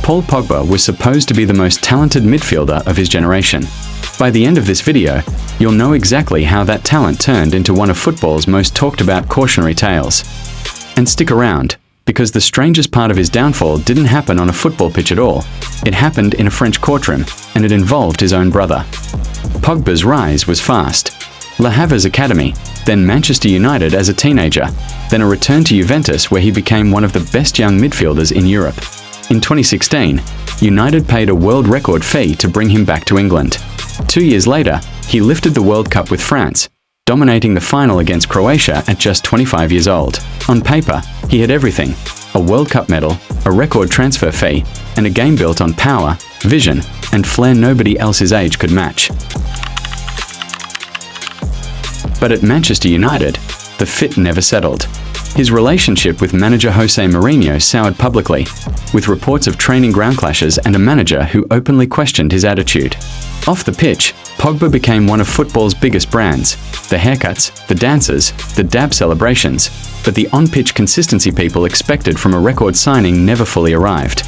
Paul Pogba was supposed to be the most talented midfielder of his generation. By the end of this video, you'll know exactly how that talent turned into one of football's most talked about cautionary tales. And stick around, because the strangest part of his downfall didn't happen on a football pitch at all. It happened in a French courtroom, and it involved his own brother. Pogba's rise was fast. Le Havre's academy, then Manchester United as a teenager, then a return to Juventus where he became one of the best young midfielders in Europe. In 2016, United paid a world record fee to bring him back to England. 2 years later, he lifted the World Cup with France, dominating the final against Croatia at just 25 years old. On paper, he had everything: a World Cup medal, a record transfer fee, and a game built on power, vision, and flair nobody else his age could match. But at Manchester United, the fit never settled. His relationship with manager Jose Mourinho soured publicly, with reports of training ground clashes and a manager who openly questioned his attitude. Off the pitch, Pogba became one of football's biggest brands: the haircuts, the dances, the dab celebrations, but the on-pitch consistency people expected from a record signing never fully arrived.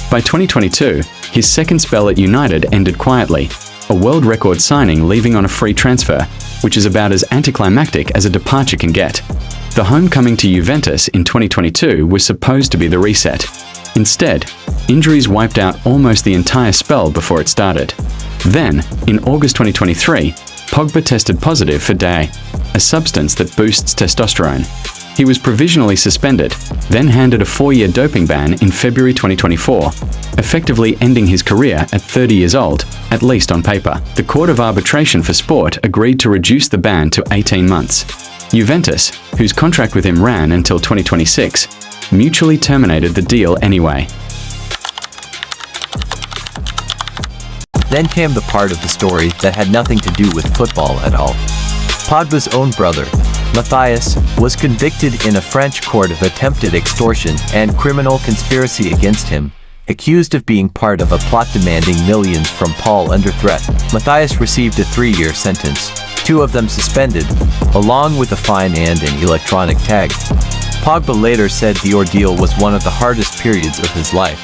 By 2022, his second spell at United ended quietly, a world record signing leaving on a free transfer, which is about as anticlimactic as a departure can get. The homecoming to Juventus in 2022 was supposed to be the reset. Instead, injuries wiped out almost the entire spell before it started. Then, in August 2023, Pogba tested positive for DA, a substance that boosts testosterone. He was provisionally suspended, then handed a 4-year doping ban in February 2024, effectively ending his career at 30 years old, at least on paper. The Court of Arbitration for Sport agreed to reduce the ban to 18 months. Juventus, whose contract with him ran until 2026, mutually terminated the deal anyway. Then came the part of the story that had nothing to do with football at all. Pogba's own brother, Matthias, was convicted in a French court of attempted extortion and criminal conspiracy against him, accused of being part of a plot demanding millions from Paul under threat. Matthias received a 3-year sentence, 2 of them suspended, along with a fine and an electronic tag. Pogba later said the ordeal was one of the hardest periods of his life,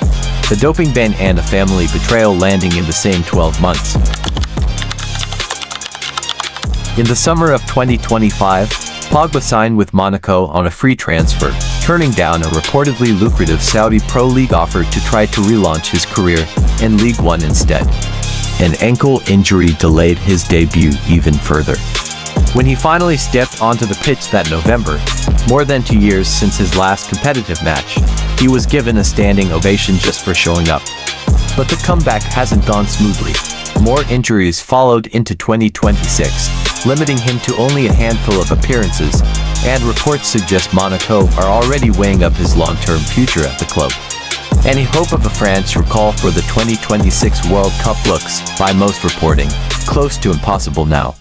the doping ban and a family betrayal landing in the same 12 months. In the summer of 2025, Pogba signed with Monaco on a free transfer, turning down a reportedly lucrative Saudi Pro League offer to try to relaunch his career in League One instead. An ankle injury delayed his debut even further. When he finally stepped onto the pitch that November, more than 2 years since his last competitive match, he was given a standing ovation just for showing up. But the comeback hasn't gone smoothly. More injuries followed into 2026, limiting him to only a handful of appearances, and reports suggest Monaco are already weighing up his long-term future at the club. Any hope of a France recall for the 2026 World Cup looks, by most reporting, close to impossible now.